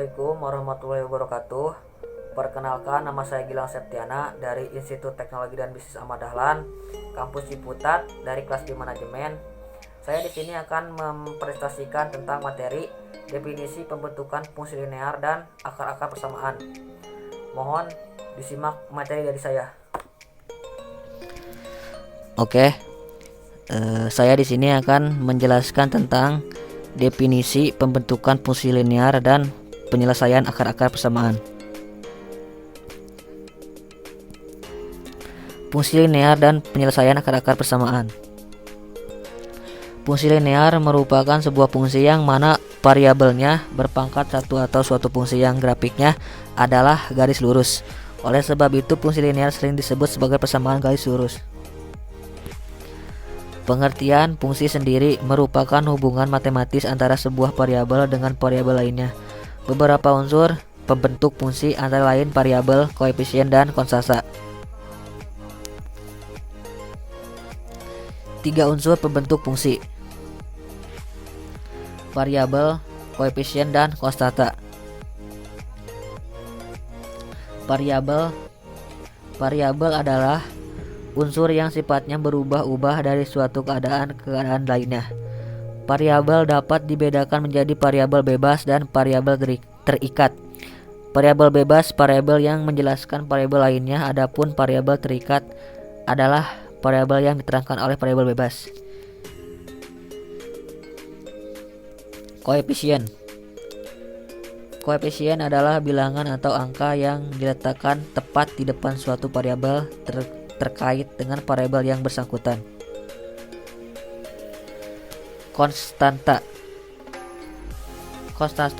Assalamualaikum warahmatullahi wabarakatuh. Perkenalkan, nama saya Gilang Septiana dari Institut Teknologi dan Bisnis Ahmad Dahlan, Kampus Ciputat dari kelas di manajemen. Saya di sini akan mempresentasikan tentang materi definisi pembentukan fungsi linear dan akar-akar persamaan. Mohon disimak materi dari saya. Oke, saya di sini akan menjelaskan tentang definisi pembentukan fungsi linear dan penyelesaian akar-akar persamaan. Fungsi linear dan penyelesaian akar-akar persamaan. Fungsi linear merupakan sebuah fungsi yang mana variabelnya berpangkat satu atau suatu fungsi yang grafiknya adalah garis lurus. Oleh sebab itu, fungsi linear sering disebut sebagai persamaan garis lurus. Pengertian fungsi sendiri merupakan hubungan matematis antara sebuah variabel dengan variabel lainnya. Beberapa unsur pembentuk fungsi antara lain variabel, koefisien, dan konstanta. 3 unsur pembentuk fungsi: variabel, koefisien, dan konstanta. Variabel adalah unsur yang sifatnya berubah-ubah dari suatu keadaan ke keadaan lainnya. Variabel dapat dibedakan menjadi variabel bebas dan variabel terikat. Variabel bebas variabel yang menjelaskan variabel lainnya, adapun variabel terikat adalah variabel yang diterangkan oleh variabel bebas. Koefisien adalah bilangan atau angka yang diletakkan tepat di depan suatu variabel terkait dengan variabel yang bersangkutan. Konstanta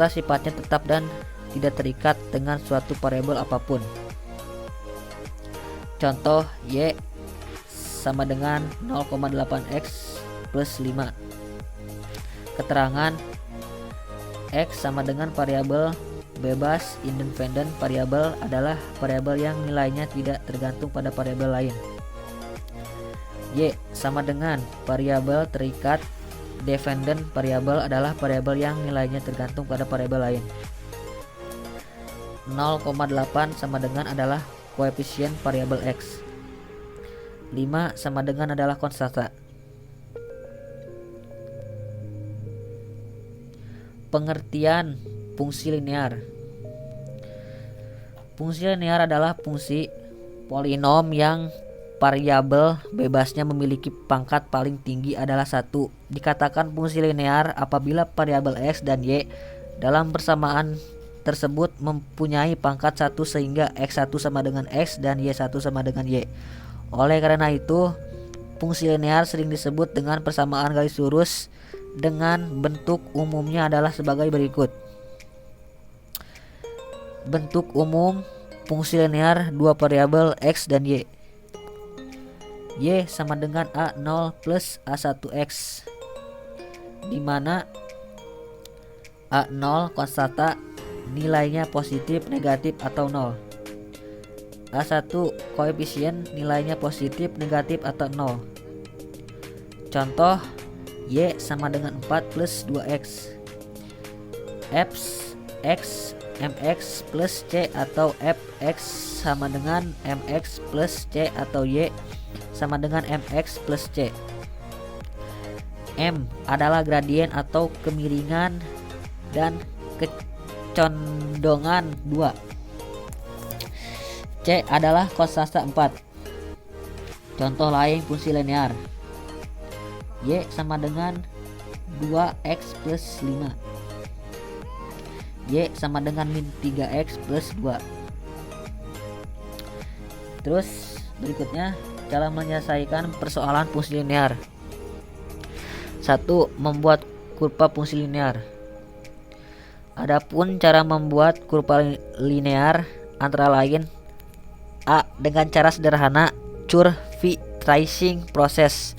sifatnya tetap dan tidak terikat dengan suatu variabel apapun. Contoh, Y sama dengan 0,8x plus 5. Keterangan, X sama dengan variabel bebas independen variabel adalah variabel yang nilainya tidak tergantung pada variabel lain. Y sama dengan variabel terikat dependent variabel adalah variabel yang nilainya tergantung pada variabel lain. 0,8 sama dengan adalah koefisien variabel X. 5 sama dengan adalah konstanta. Pengertian fungsi linear. Fungsi linear adalah fungsi polinom yang variabel bebasnya memiliki pangkat paling tinggi adalah 1. Dikatakan fungsi linear apabila variabel X dan Y dalam persamaan tersebut mempunyai pangkat 1 sehingga X1 sama dengan X dan Y1 sama dengan Y. Oleh karena itu, fungsi linear sering disebut dengan persamaan garis lurus dengan bentuk umumnya adalah sebagai berikut. Bentuk umum fungsi linear dua variabel X dan Y. Y sama dengan A0 plus A1X, di mana A0 konstanta nilainya positif, negatif, atau 0. A1 koefisien nilainya positif, negatif, atau 0. Contoh, Y sama dengan 4 plus 2X. X mx plus C atau fx sama dengan mx plus C atau Y sama dengan mx plus C. M adalah gradien atau kemiringan dan kecondongan 2. C adalah konstanta 4. Contoh lain fungsi linear. Y sama dengan 2x plus 5. Y sama dengan min 3x plus 2. Terus berikutnya cara menyelesaikan persoalan fungsi linear. 1. Membuat kurva fungsi linear. Adapun cara membuat kurva linear antara lain: A. Dengan cara sederhana, curve tracing process,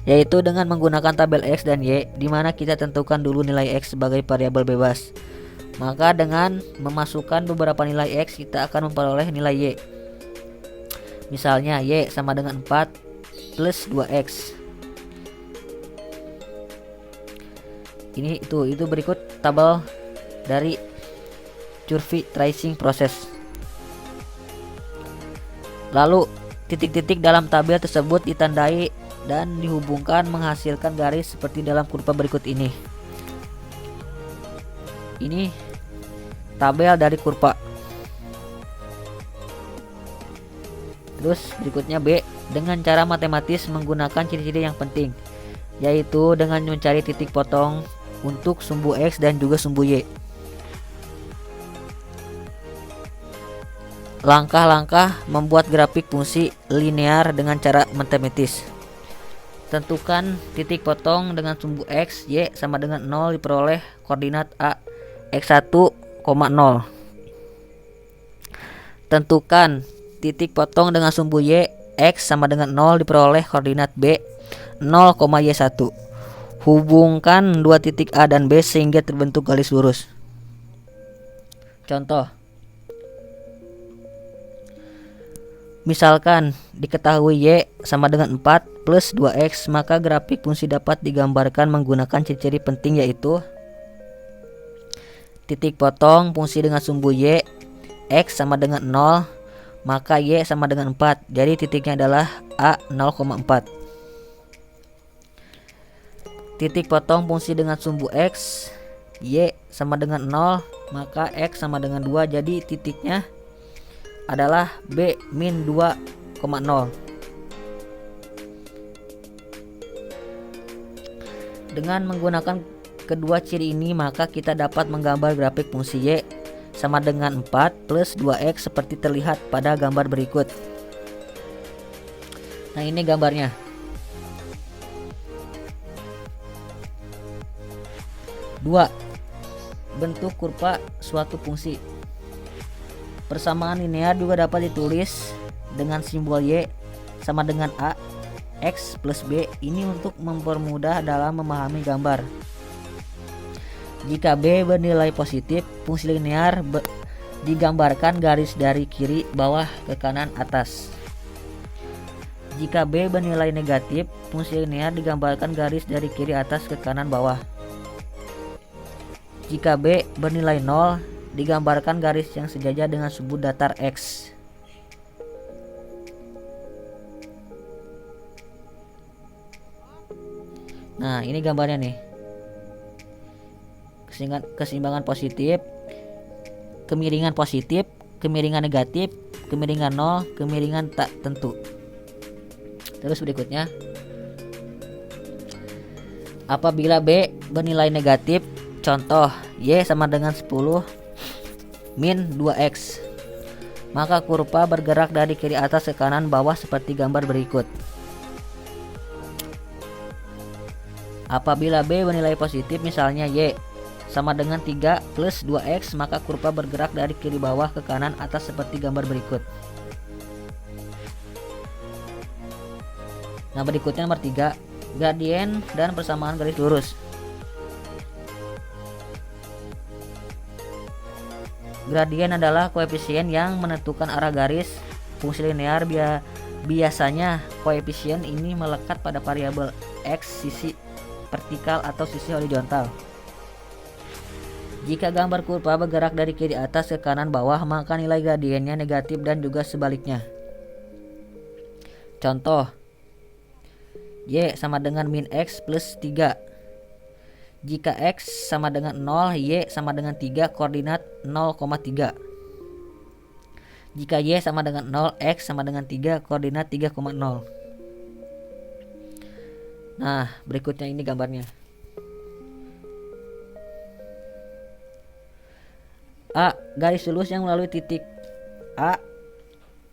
yaitu dengan menggunakan tabel X dan Y, di mana kita tentukan dulu nilai X sebagai variabel bebas. Maka dengan memasukkan beberapa nilai X, kita akan memperoleh nilai Y. Misalnya Y sama dengan 4 plus 2X. Itu berikut tabel dari curve tracing proses. Lalu titik-titik dalam tabel tersebut ditandai dan dihubungkan menghasilkan garis seperti dalam kurva berikut ini. Ini tabel dari kurva. Terus berikutnya B, dengan cara matematis menggunakan ciri-ciri yang penting, yaitu dengan mencari titik potong untuk sumbu X dan juga sumbu Y. Langkah-langkah membuat grafik fungsi linear dengan cara matematis. Tentukan titik potong dengan sumbu X, Y sama dengan 0 diperoleh koordinat A X1, 0. Tentukan titik potong dengan sumbu Y, X sama dengan 0 diperoleh koordinat B 0, Y1. Hubungkan dua titik A dan B sehingga terbentuk garis lurus. Contoh. Misalkan diketahui Y sama dengan 4 plus 2X, maka grafik fungsi dapat digambarkan menggunakan ciri-ciri penting, yaitu titik potong fungsi dengan sumbu Y, X sama dengan 0, maka Y sama dengan 4. Jadi titiknya adalah A 0,4. Titik potong fungsi dengan sumbu X, Y sama dengan 0, maka X sama dengan 2. Jadi titiknya adalah B min 2,0. Dengan menggunakan kedua ciri ini, maka kita dapat menggambar grafik fungsi Y sama dengan 4 plus 2X seperti terlihat pada gambar berikut. Nah, ini gambarnya. Dua, bentuk kurva suatu fungsi. Persamaan linear juga dapat ditulis dengan simbol Y sama dengan A X plus B. Ini untuk mempermudah dalam memahami gambar. Jika B bernilai positif, fungsi linear digambarkan garis dari kiri bawah ke kanan atas. Jika B bernilai negatif, fungsi linear digambarkan garis dari kiri atas ke kanan bawah. Jika B bernilai 0, digambarkan garis yang sejajar dengan sumbu datar X. Nah, ini gambarnya nih. Keseimbangan positif, kemiringan positif, kemiringan negatif, kemiringan 0, kemiringan tak tentu. Terus berikutnya, apabila B bernilai negatif, contoh Y sama dengan 10 min 2X, maka kurva bergerak dari kiri atas ke kanan bawah seperti gambar berikut. Apabila B bernilai positif, misalnya Y sama dengan 3 plus 2X, maka kurva bergerak dari kiri bawah ke kanan atas seperti gambar berikut. Nah, berikutnya nomor 3, gradien dan persamaan garis lurus. Gradien adalah koefisien yang menentukan arah garis fungsi linear. Biasanya koefisien ini melekat pada variabel X sisi vertikal atau sisi horizontal. Jika gambar kurva bergerak dari kiri atas ke kanan bawah, maka nilai gradiennya negatif dan juga sebaliknya. Contoh, Y sama dengan min X plus 3. Jika X sama dengan 0, Y sama dengan 3, koordinat 0,3. Jika Y sama dengan 0, X sama dengan 3, koordinat 3,0. Nah, berikutnya ini gambarnya. A, garis lurus yang melalui titik A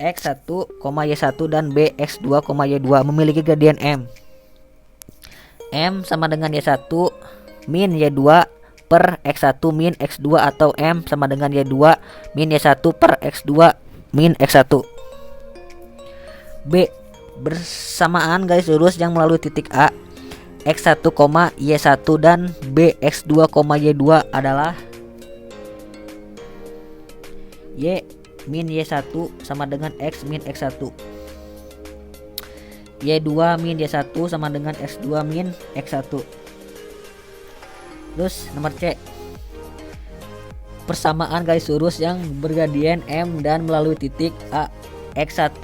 X1, Y1 dan B X2, Y2 memiliki gradien M. M sama dengan Y1 min Y2 per X1 min X2, atau M sama dengan Y2 min Y1 per X2 min X1. B, bersamaan garis lurus yang melalui titik A X1, Y1 dan B X2, Y2 adalah Y min Y1 sama dengan X min X1. Y2 min Y1 sama dengan X2 min X1. Terus nomor C, persamaan garis lurus yang bergradien M dan melalui titik A X1,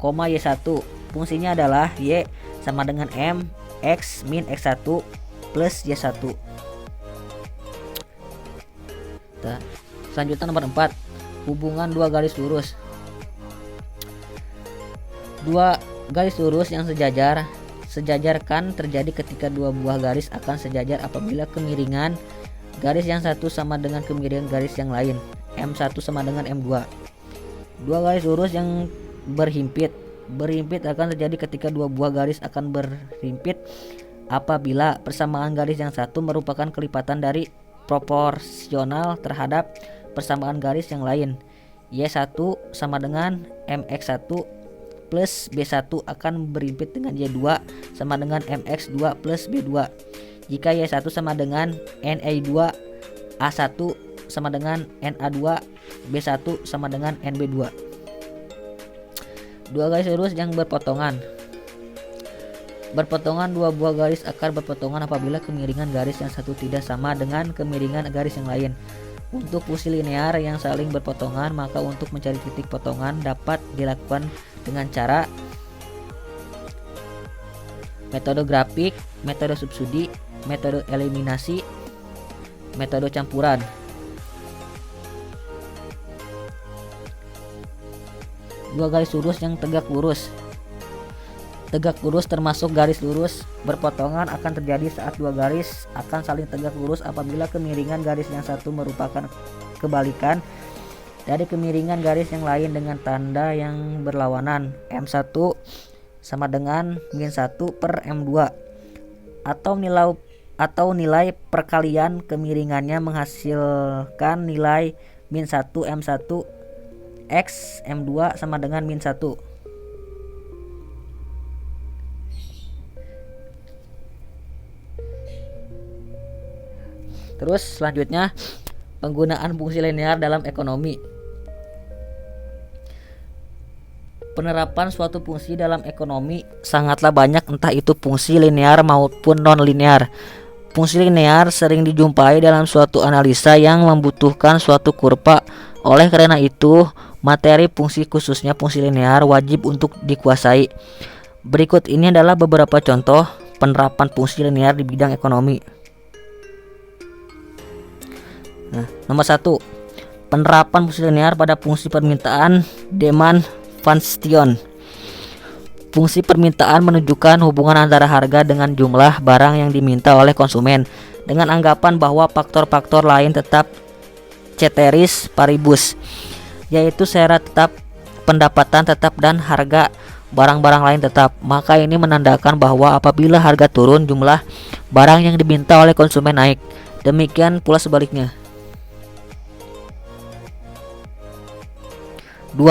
Y1. Fungsinya adalah Y sama dengan M X min X1 plus Y1. Selanjutnya nomor 4, hubungan dua garis lurus. Dua garis lurus yang sejajarkan terjadi ketika dua buah garis akan sejajar apabila kemiringan garis yang satu sama dengan kemiringan garis yang lain. M1 sama dengan M2. Dua garis lurus yang berhimpit akan terjadi ketika dua buah garis akan berhimpit apabila persamaan garis yang satu merupakan kelipatan dari proporsional terhadap persamaan garis yang lain. Y1 sama dengan MX1 plus B1 akan berhimpit dengan Y2 sama dengan MX2 plus B2. Jika Y1 sama dengan NA2, A1 sama dengan NA2, B1 sama dengan NB2. Dua garis lurus yang berpotongan. Dua buah garis akan berpotongan apabila kemiringan garis yang satu tidak sama dengan kemiringan garis yang lain. Untuk fungsi linear yang saling berpotongan, maka untuk mencari titik potongan dapat dilakukan dengan cara metode grafik, metode substudi, metode eliminasi, metode campuran. Dua garis lurus yang tegak lurus. Tegak lurus termasuk garis lurus berpotongan akan terjadi saat dua garis akan saling tegak lurus apabila kemiringan garis yang satu merupakan kebalikan dari kemiringan garis yang lain dengan tanda yang berlawanan. M1 sama dengan min 1 per M2 atau nilai perkalian kemiringannya menghasilkan nilai min 1 M1 X M2 sama dengan min 1. Terus selanjutnya penggunaan fungsi linear dalam ekonomi. Penerapan suatu fungsi dalam ekonomi sangatlah banyak, entah itu fungsi linear maupun non-linear. Fungsi linear sering dijumpai dalam suatu analisa yang membutuhkan suatu kurva. Oleh karena itu, materi fungsi khususnya fungsi linear wajib untuk dikuasai. Berikut ini adalah beberapa contoh penerapan fungsi linear di bidang ekonomi. Nomor 1, penerapan fungsi linear pada fungsi permintaan demand function. Fungsi permintaan menunjukkan hubungan antara harga dengan jumlah barang yang diminta oleh konsumen dengan anggapan bahwa faktor-faktor lain tetap ceteris paribus, yaitu syarat tetap, pendapatan tetap, dan harga barang-barang lain tetap. Maka ini menandakan bahwa apabila harga turun, jumlah barang yang diminta oleh konsumen naik. Demikian pula sebaliknya. 2.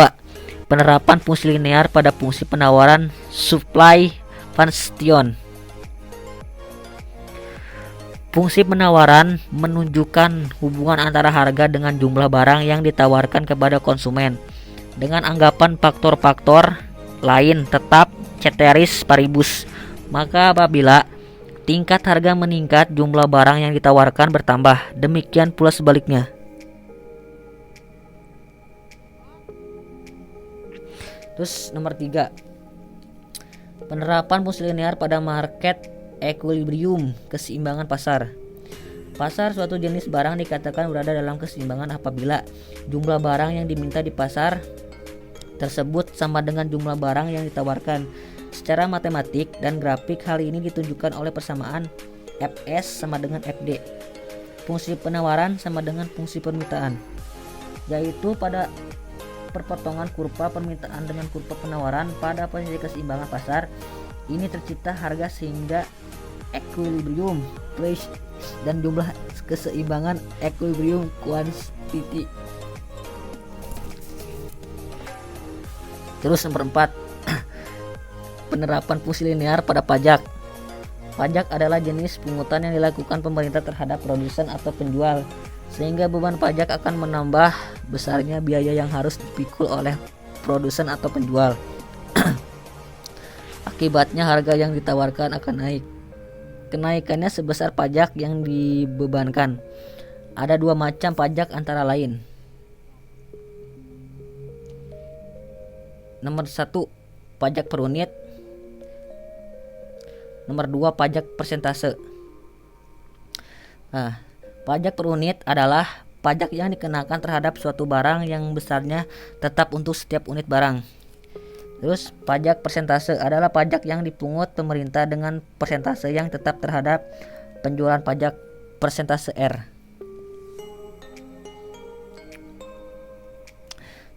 Penerapan fungsi linear pada fungsi penawaran supply function. Fungsi penawaran menunjukkan hubungan antara harga dengan jumlah barang yang ditawarkan kepada konsumen dengan anggapan faktor-faktor lain tetap ceteris paribus. Maka apabila tingkat harga meningkat, jumlah barang yang ditawarkan bertambah. Demikian pula sebaliknya. Terus nomor 3, penerapan fungsi linear pada market equilibrium, keseimbangan pasar. Pasar suatu jenis barang dikatakan berada dalam keseimbangan apabila jumlah barang yang diminta di pasar tersebut sama dengan jumlah barang yang ditawarkan. Secara matematik dan grafik, hal ini ditunjukkan oleh persamaan Fs sama dengan Fd. Fungsi penawaran sama dengan fungsi permintaan, yaitu pada perpotongan kurva permintaan dengan kurva penawaran pada posisi keseimbangan pasar ini tercipta harga sehingga equilibrium price dan jumlah keseimbangan equilibrium quantity. Terus nomor 4, penerapan fungsi linear pada pajak. Pajak adalah jenis pungutan yang dilakukan pemerintah terhadap produsen atau penjual, sehingga beban pajak akan menambah besarnya biaya yang harus dipikul oleh produsen atau penjual. Akibatnya harga yang ditawarkan akan naik. Kenaikannya sebesar pajak yang dibebankan. Ada dua macam pajak antara lain. Nomor 1 pajak per unit. Nomor 2 pajak persentase. Nah, pajak per unit adalah pajak yang dikenakan terhadap suatu barang yang besarnya tetap untuk setiap unit barang. Terus pajak persentase adalah pajak yang dipungut pemerintah dengan persentase yang tetap terhadap penjualan pajak persentase R.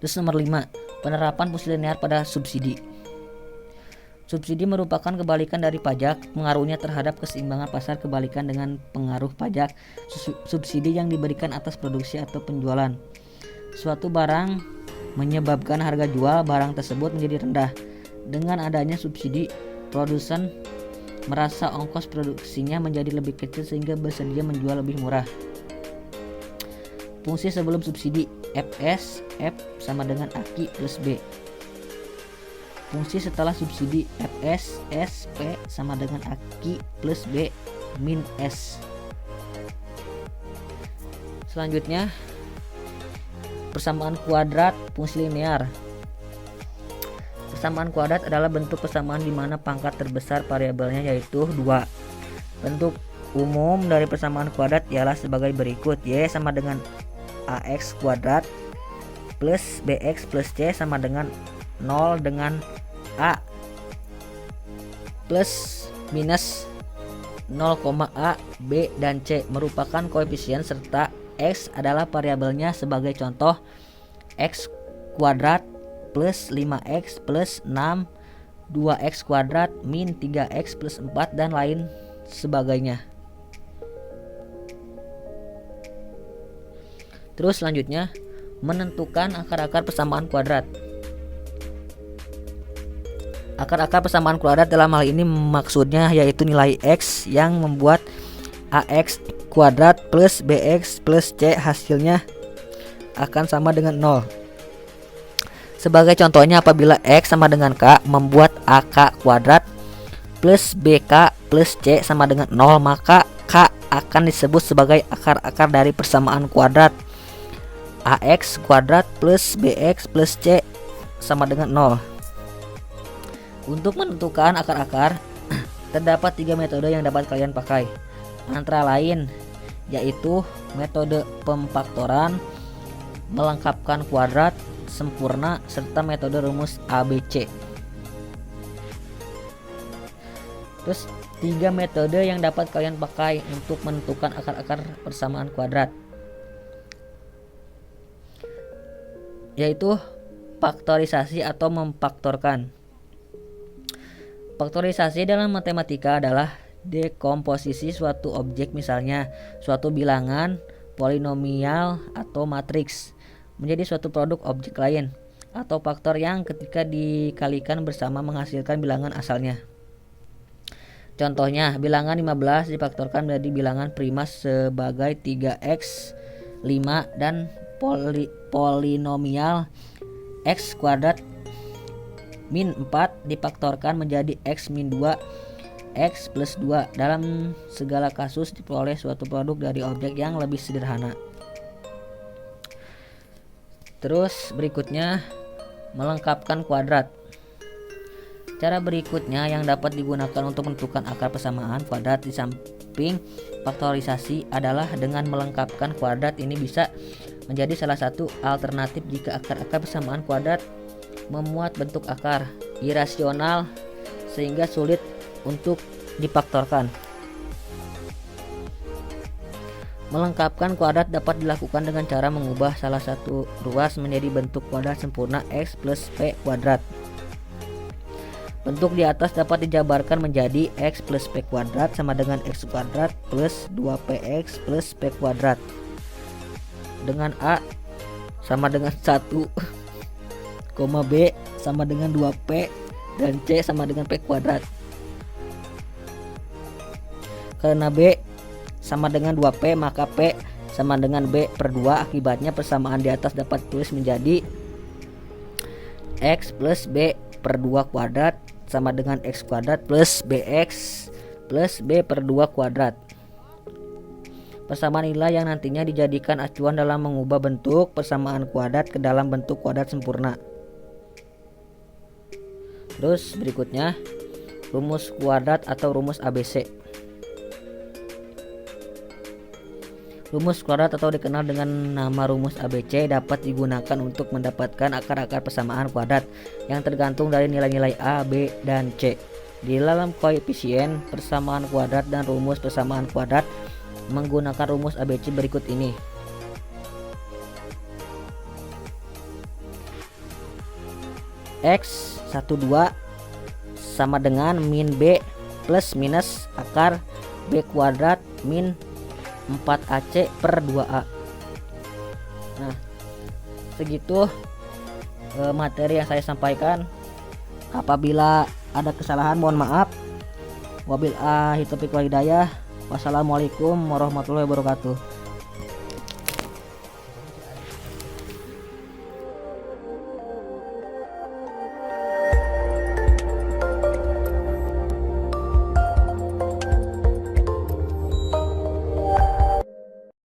Terus nomor 5, penerapan fungsi linear pada subsidi. Subsidi merupakan kebalikan dari pajak, pengaruhnya terhadap keseimbangan pasar kebalikan dengan pengaruh pajak. Subsidi yang diberikan atas produksi atau penjualan suatu barang menyebabkan harga jual barang tersebut menjadi rendah. Dengan adanya subsidi, produsen merasa ongkos produksinya menjadi lebih kecil sehingga bersedia menjual lebih murah. Fungsi sebelum subsidi, Fs, F sama dengan AKI plus B. Fungsi setelah subsidi, Fs, S, P sama dengan AKI plus B min S. Selanjutnya, persamaan kuadrat fungsi linear. Persamaan kuadrat adalah bentuk persamaan di mana pangkat terbesar variabelnya yaitu 2. Bentuk umum dari persamaan kuadrat ialah sebagai berikut. Y sama dengan AX kuadrat plus BX plus C sama dengan 0 dengan A plus minus 0, A, B, dan C merupakan koefisien serta X adalah variabelnya. Sebagai contoh, X kuadrat plus 5X plus 6, 2X kuadrat min 3X plus 4 dan lain sebagainya. Terus selanjutnya, menentukan akar-akar persamaan kuadrat. Akar-akar persamaan kuadrat dalam hal ini maksudnya yaitu nilai X yang membuat AX kuadrat plus BX plus C hasilnya akan sama dengan 0. Sebagai contohnya, apabila X sama dengan K membuat AK kuadrat plus BK plus C sama dengan 0, maka K akan disebut sebagai akar-akar dari persamaan kuadrat. AX kuadrat plus BX plus C sama dengan 0. Untuk menentukan akar-akar, terdapat 3 metode yang dapat kalian pakai. Antara lain yaitu metode pemfaktoran, melengkapkan kuadrat, sempurna, serta metode rumus ABC. Terus 3 metode yang dapat kalian pakai untuk menentukan akar-akar persamaan kuadrat, yaitu faktorisasi atau memfaktorkan. Faktorisasi dalam matematika adalah dekomposisi suatu objek, misalnya suatu bilangan, polinomial, atau matriks, menjadi suatu produk objek lain, atau faktor yang ketika dikalikan bersama menghasilkan bilangan asalnya. Contohnya, bilangan 15 difaktorkan menjadi bilangan prima sebagai 3x 5 dan polinomial x kuadrat min 4 difaktorkan menjadi x min 2 x plus 2. Dalam segala kasus diperoleh suatu produk dari objek yang lebih sederhana. Terus berikutnya, melengkapkan kuadrat. Cara berikutnya yang dapat digunakan untuk menentukan akar persamaan kuadrat di samping faktorisasi adalah dengan melengkapkan kuadrat. Ini bisa menjadi salah satu alternatif jika akar-akar persamaan kuadrat memuat bentuk akar irasional sehingga sulit untuk difaktorkan. Melengkapkan kuadrat dapat dilakukan dengan cara mengubah salah satu ruas menjadi bentuk kuadrat sempurna x plus p kuadrat. Bentuk di atas dapat dijabarkan menjadi x plus p kuadrat sama dengan x kuadrat plus 2px plus p kuadrat, dengan A sama dengan 1, B sama dengan 2p dan C sama dengan p kuadrat. Karena B sama dengan 2p maka P sama dengan B per 2. Akibatnya persamaan di atas dapat ditulis menjadi x plus B per 2 kuadrat sama dengan x kuadrat plus BX plus B per 2 kuadrat. Persamaan inilah yang nantinya dijadikan acuan dalam mengubah bentuk persamaan kuadrat ke dalam bentuk kuadrat sempurna. Terus berikutnya rumus kuadrat atau rumus ABC. Rumus kuadrat atau dikenal dengan nama rumus ABC dapat digunakan untuk mendapatkan akar-akar persamaan kuadrat yang tergantung dari nilai-nilai A, B, dan C. Di dalam koefisien persamaan kuadrat dan rumus persamaan kuadrat menggunakan rumus ABC berikut ini. X 12 sama dengan min B plus minus akar B kuadrat min 4AC per 2A. Nah, segitu materi yang saya sampaikan. Apabila ada kesalahan mohon maaf. Wabillahi taufiq wal hidayah. Wassalamualaikum warahmatullahi wabarakatuh.